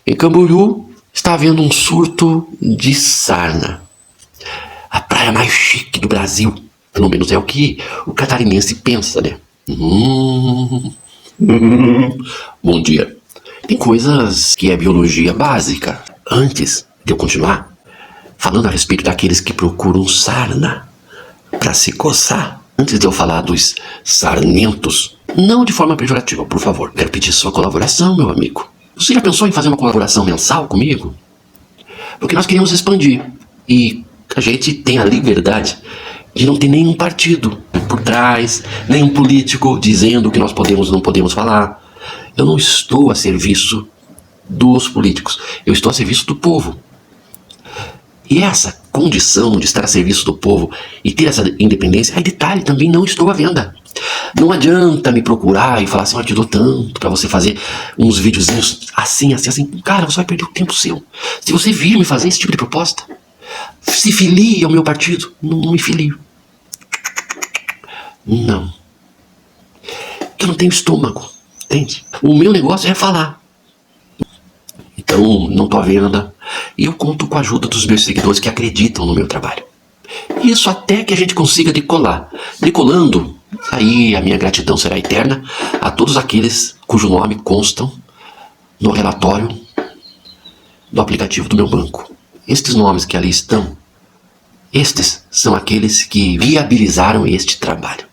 Em Camboriú está havendo um surto de sarna. A praia mais chique do Brasil. Pelo menos é o que o catarinense pensa, né? Bom dia. Tem coisas que é biologia básica. Antes de eu continuar, falando a respeito daqueles que procuram sarna para se coçar, antes de eu falar dos sarmentos, não de forma pejorativa, por favor, quero pedir sua colaboração, meu amigo. Você já pensou em fazer uma colaboração mensal comigo? Porque nós queremos expandir e a gente tem a liberdade de não ter nenhum partido por trás, nenhum político dizendo o que nós podemos ou não podemos falar. Eu não estou a serviço dos políticos, eu estou a serviço do povo. E essa condição de estar a serviço do povo e ter essa independência, aí detalhe, também não estou à venda. Não adianta me procurar e falar assim, eu te dou tanto pra você fazer uns videozinhos assim, assim, assim. Cara, você vai perder o tempo seu. Se você vir me fazer esse tipo de proposta, se filie ao meu partido. Não me filio. Não. Eu não tenho estômago, entende? O meu negócio é falar. Então, não tô à venda. E eu conto com a ajuda dos meus seguidores que acreditam no meu trabalho. Isso até que a gente consiga decolar. Decolando, aí a minha gratidão será eterna a todos aqueles cujo nome constam no relatório do aplicativo do meu banco. Estes nomes que ali estão, estes são aqueles que viabilizaram este trabalho.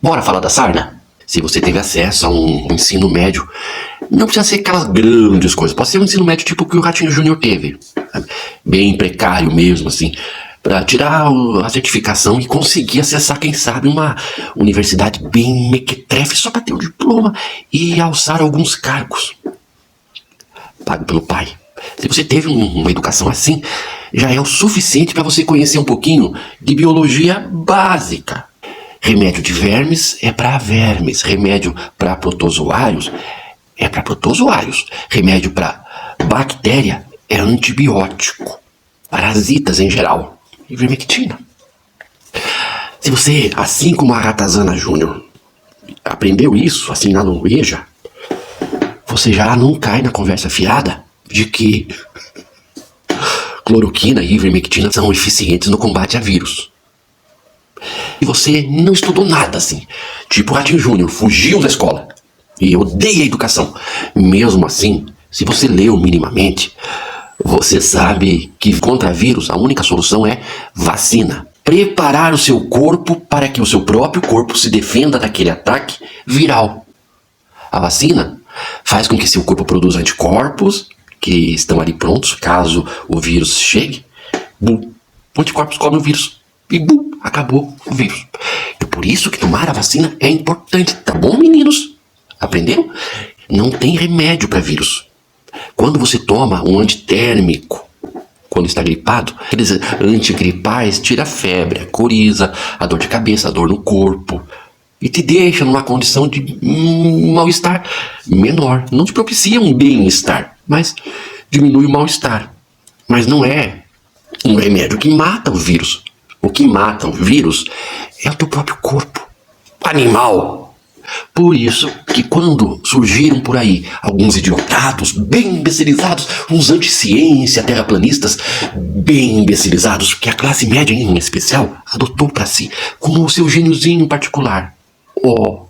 Bora falar da sarna? Se você teve acesso a um ensino médio, não precisa ser aquelas grandes coisas. Pode ser um ensino médio tipo o que o Ratinho Júnior teve. Sabe? Bem precário mesmo, assim. Para tirar a certificação e conseguir acessar, quem sabe, uma universidade bem mequetrefe só para ter o diploma e alçar alguns cargos. Pago pelo pai. Se você teve uma educação assim, já é o suficiente para você conhecer um pouquinho de biologia básica. Remédio de vermes é para vermes. Remédio para protozoários é para protozoários. Remédio para bactéria é antibiótico. Parasitas em geral. Ivermectina. Se você, assim como a Ratazana Júnior, aprendeu isso assim na Noruega, você já não cai na conversa fiada de que cloroquina e ivermectina são eficientes no combate a vírus. E você não estudou nada assim. Tipo o Ratinho Júnior, fugiu da escola e odeia a educação. Mesmo assim, se você leu minimamente, você sabe que contra vírus a única solução é vacina. Preparar o seu corpo para que o seu próprio corpo se defenda daquele ataque viral. A vacina faz com que seu corpo produza anticorpos que estão ali prontos caso o vírus chegue. Bum, anticorpos cobrem o vírus. E bum, acabou o vírus. É por isso que tomar a vacina é importante, tá bom, meninos? Aprenderam? Não tem remédio para vírus. Quando você toma um antitérmico, quando está gripado, aqueles antigripais tira a febre, a coriza, a dor de cabeça, a dor no corpo e te deixa numa condição de mal-estar menor. Não te propicia um bem-estar, mas diminui o mal-estar. Mas não é um remédio que mata o vírus. O que mata o vírus é o teu próprio corpo. Animal! Por isso que quando surgiram por aí alguns idiotados bem imbecilizados, uns anti-ciência, terraplanistas bem imbecilizados, que a classe média em especial adotou para si como o seu gêniozinho particular. Oh,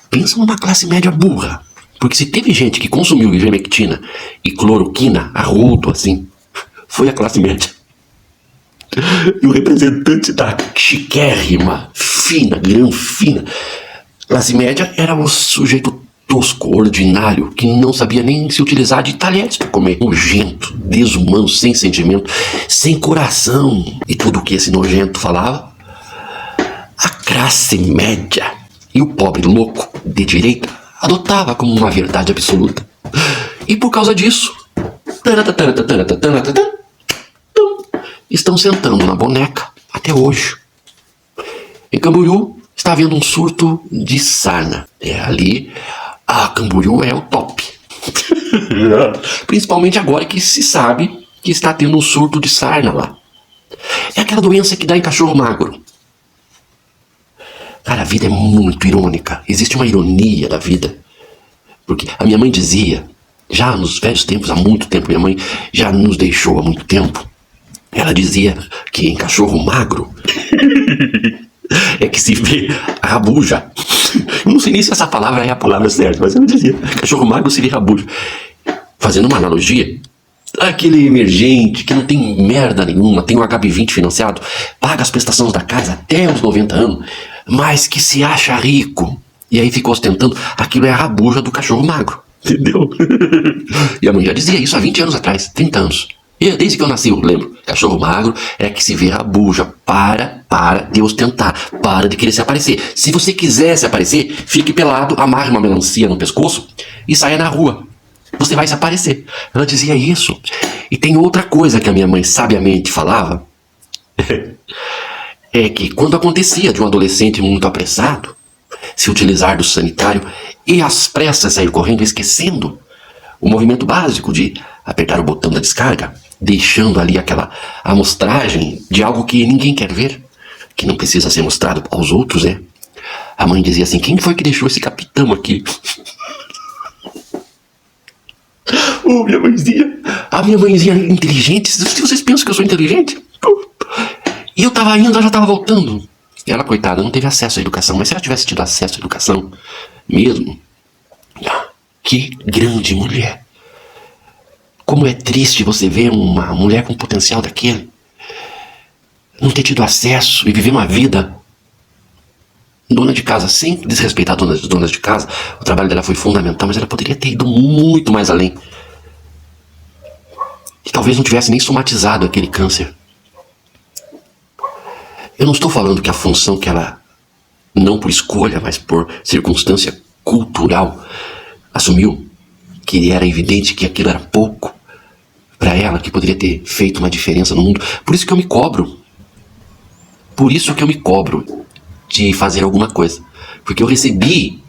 pensa numa classe média burra. Porque se teve gente que consumiu ivermectina e cloroquina a rodo assim, foi a classe média. E o representante da chiquérrima, fina, granfina classe média era o sujeito tosco, ordinário, que não sabia nem se utilizar de talheres para comer. Nojento, desumano, sem sentimento, sem coração. E tudo o que esse nojento falava, a classe média e o pobre louco de direita adotava como uma verdade absoluta. E por causa disso, estão sentando na boneca até hoje. Em Camboriú está havendo um surto de sarna. Ali, Camboriú é o top. Principalmente agora que se sabe que está tendo um surto de sarna lá. É aquela doença que dá em cachorro magro. Cara, a vida é muito irônica. Existe uma ironia da vida Porque a minha mãe dizia, já nos velhos tempos, há muito tempo, minha mãe já nos deixou há muito tempo, ela dizia que em cachorro magro é que se vê a rabuja. Eu não sei nem se essa palavra é a palavra certa, mas ela dizia, cachorro magro se vê rabuja. Fazendo uma analogia, aquele emergente que não tem merda nenhuma, tem um HB20 financiado, paga as prestações da casa até os 90 anos, mas que se acha rico. E aí fica ostentando, aquilo é a rabuja do cachorro magro. Entendeu? E a mãe já dizia isso há 20 anos atrás, 30 anos. E desde que eu nasci, eu lembro. Cachorro magro é que se vê rabuja. Para de ostentar. Para de querer se aparecer. Se você quiser se aparecer, fique pelado, amarre uma melancia no pescoço e saia na rua. Você vai se aparecer. Ela dizia isso. E tem outra coisa que a minha mãe sabiamente falava. É que quando acontecia de um adolescente muito apressado se utilizar do sanitário e às pressas sair correndo, esquecendo o movimento básico de apertar o botão da descarga, deixando ali aquela amostragem de algo que ninguém quer ver, que não precisa ser mostrado aos outros, né? A mãe dizia assim, quem foi que deixou esse capitão aqui? Oh, minha mãezinha. A minha mãezinha inteligente. Se vocês pensam que eu sou inteligente? E eu tava indo, ela já tava voltando. Ela, coitada, não teve acesso à educação, mas se ela tivesse tido acesso à educação mesmo, que grande mulher. Como é triste você ver uma mulher com potencial daquele não ter tido acesso e viver uma vida dona de casa, sem desrespeitar donas de casa. O trabalho dela foi fundamental, mas ela poderia ter ido muito mais além. E talvez não tivesse nem somatizado aquele câncer. Eu não estou falando que a função que ela, não por escolha, mas por circunstância cultural, assumiu, que era evidente que aquilo era pouco para ela, que poderia ter feito uma diferença no mundo. Por isso que eu me cobro. Por isso que eu me cobro de fazer alguma coisa. Porque eu recebi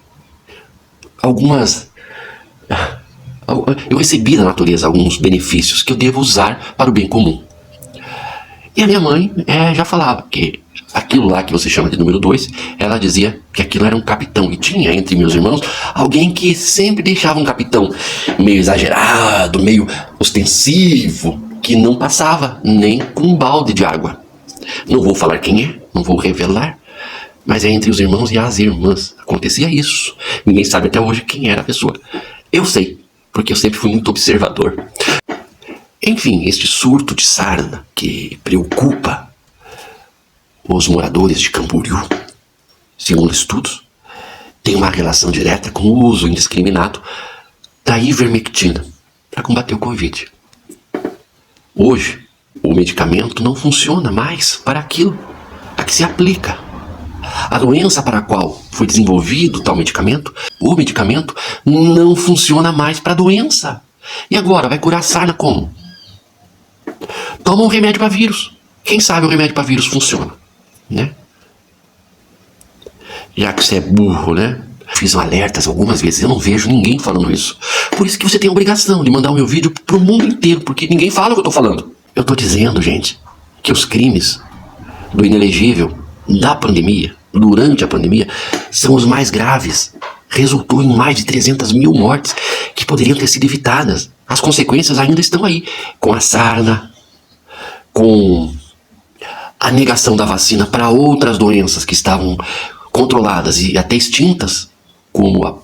eu recebi da natureza alguns benefícios que eu devo usar para o bem comum. E a minha mãe já falava que aquilo lá que você chama de número 2, ela dizia que aquilo era um capitão. E tinha entre meus irmãos alguém que sempre deixava um capitão meio exagerado, meio ostensivo, que não passava nem com um balde de água. Não vou falar quem é, não vou revelar, mas é entre os irmãos e as irmãs. Acontecia isso. Ninguém sabe até hoje quem era a pessoa. Eu sei, porque eu sempre fui muito observador. Enfim, este surto de sarna que preocupa os moradores de Camboriú, segundo estudos, tem uma relação direta com o uso indiscriminado da ivermectina para combater o Covid. Hoje, o medicamento não funciona mais para aquilo a que se aplica. A doença para a qual foi desenvolvido tal medicamento, o medicamento não funciona mais para a doença. E agora, vai curar a sarna como? Toma um remédio para vírus. Quem sabe o remédio para vírus funciona, né? Já que você é burro, né? Fiz alertas algumas vezes, eu não vejo ninguém falando isso. Por isso que você tem a obrigação de mandar o meu vídeo pro mundo inteiro, porque ninguém fala o que eu tô falando. Eu tô dizendo, gente, que os crimes do inelegível da pandemia, durante a pandemia, são os mais graves. Resultou em mais de 300 mil mortes que poderiam ter sido evitadas. As consequências ainda estão aí, com a sarna, com a negação da vacina para outras doenças que estavam controladas e até extintas, como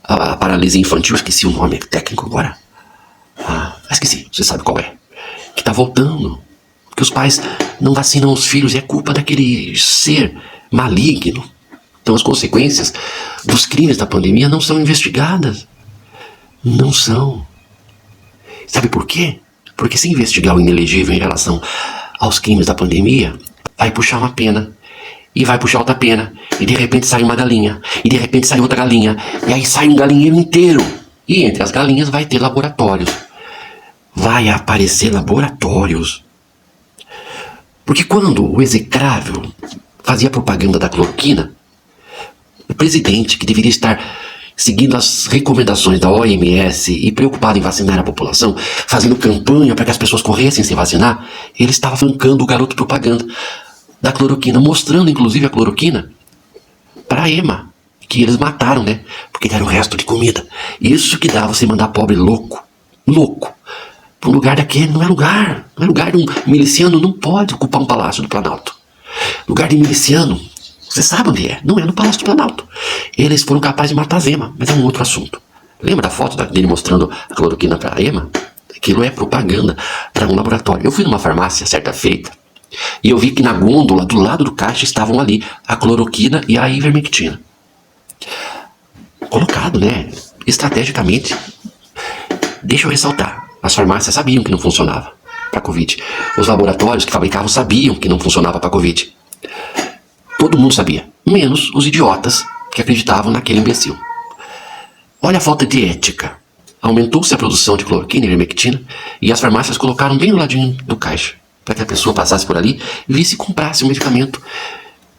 a paralisia infantil, esqueci o nome técnico agora. Esqueci, você sabe qual é. Que está voltando. Porque os pais não vacinam os filhos e é culpa daquele ser maligno. Então as consequências dos crimes da pandemia não são investigadas. Não são. Sabe por quê? Porque se investigar o inelegível em relação aos crimes da pandemia, vai puxar uma pena. E vai puxar outra pena. E de repente sai uma galinha. E de repente sai outra galinha. E aí sai um galinheiro inteiro. E entre as galinhas vai ter laboratórios. Vai aparecer laboratórios. Porque quando o execrável fazia propaganda da cloroquina, o presidente, que deveria estar seguindo as recomendações da OMS e preocupado em vacinar a população, fazendo campanha para que as pessoas corressem se vacinar, ele estava flancando o garoto propaganda da cloroquina, mostrando inclusive a cloroquina para a EMA, que eles mataram, né? Porque deram o resto de comida. Isso que dá você mandar pobre louco, para um lugar daquele. Não é lugar. Não é lugar de um miliciano, não pode ocupar um palácio do Planalto. Lugar de miliciano, você sabe onde é. Não é no Palácio do Planalto. Eles foram capazes de matar a Zema, mas é um outro assunto. Lembra da foto dele mostrando a cloroquina para a Ema? Aquilo é propaganda para um laboratório. Eu fui numa farmácia certa feita e eu vi que na gôndola, do lado do caixa, estavam ali a cloroquina e a ivermectina. Colocado, né? Estrategicamente. Deixa eu ressaltar. As farmácias sabiam que não funcionava para Covid. Os laboratórios que fabricavam sabiam que não funcionava para Covid. Todo mundo sabia. Menos os idiotas que acreditavam naquele imbecil. Olha a falta de ética. Aumentou-se a produção de cloroquina e ivermectina e as farmácias colocaram bem no ladinho do caixa para que a pessoa passasse por ali e visse e comprasse um medicamento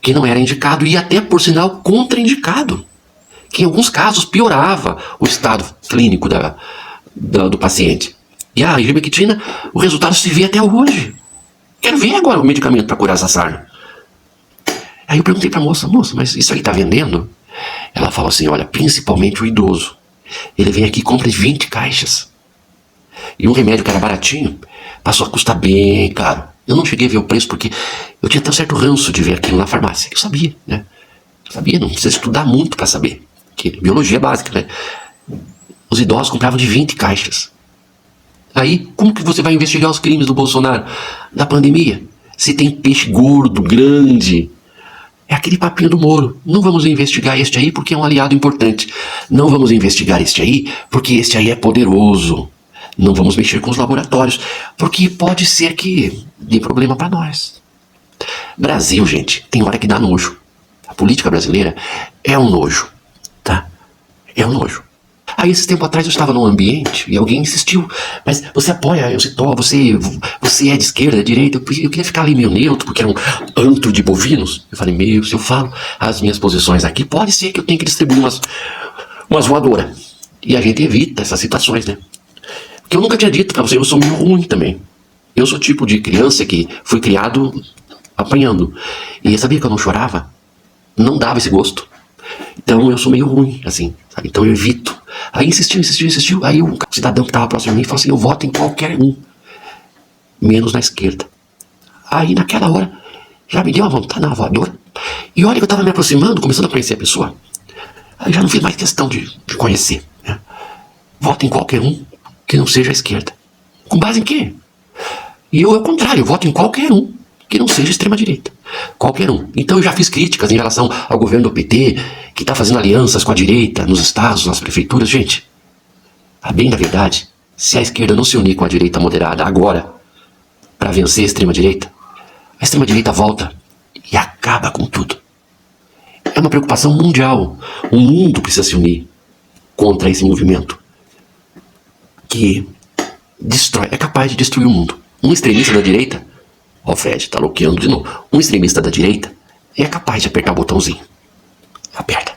que não era indicado e até, por sinal, contraindicado. Que em alguns casos piorava o estado clínico do paciente. E a ivermectina, o resultado se vê até hoje. Quero ver agora o medicamento para curar essa sarna. Aí eu perguntei para a moça, mas isso aí está vendendo? Ela falou assim, olha, principalmente o idoso. Ele vem aqui e compra 20 caixas. E um remédio que era baratinho passou a custar bem caro. Eu não cheguei a ver o preço porque eu tinha até um certo ranço de ver aquilo na farmácia. Eu sabia, né? Eu sabia, não precisa estudar muito para saber. Que biologia é básica, né? Os idosos compravam de 20 caixas. Aí, como que você vai investigar os crimes do Bolsonaro, da pandemia? Se tem peixe gordo, grande... É aquele papinho do Moro. Não vamos investigar este aí porque é um aliado importante. Não vamos investigar este aí porque este aí é poderoso. Não vamos mexer com os laboratórios porque pode ser que dê problema para nós. Brasil, gente, tem hora que dá nojo. A política brasileira é um nojo, tá? É um nojo. Aí, esse tempo atrás, eu estava num ambiente e alguém insistiu. Mas você apoia, você é de esquerda, de direita? Eu queria ficar ali meio neutro, porque era um antro de bovinos. Eu falei, se eu falo as minhas posições aqui, pode ser que eu tenha que distribuir umas voadoras. E a gente evita essas situações, né? Porque eu nunca tinha dito pra você, eu sou meio ruim também. Eu sou o tipo de criança que fui criado apanhando. E sabia que eu não chorava? Não dava esse gosto. Então eu sou meio ruim, assim, sabe? Então eu evito. Aí insistiu. Aí o cidadão que estava próximo de mim falou assim, eu voto em qualquer um, menos na esquerda. Aí naquela hora, já me deu uma vontade na voadora. E olha que eu estava me aproximando, começando a conhecer a pessoa. Aí já não fiz mais questão de conhecer, né? Voto em qualquer um que não seja a esquerda. Com base em quê? E eu, ao contrário, eu voto em qualquer um que não seja extrema-direita. Qualquer um. Então eu já fiz críticas em relação ao governo do PT, que está fazendo alianças com a direita nos estados, nas prefeituras. Gente, a bem da verdade, se a esquerda não se unir com a direita moderada agora, para vencer a extrema-direita, a extrema-direita volta e acaba com tudo. É uma preocupação mundial. O mundo precisa se unir contra esse movimento que destrói, é capaz de destruir o mundo. Um extremista da direita, ó, Fred, tá bloqueando de novo. Um extremista da direita é capaz de apertar o botãozinho. Aperta.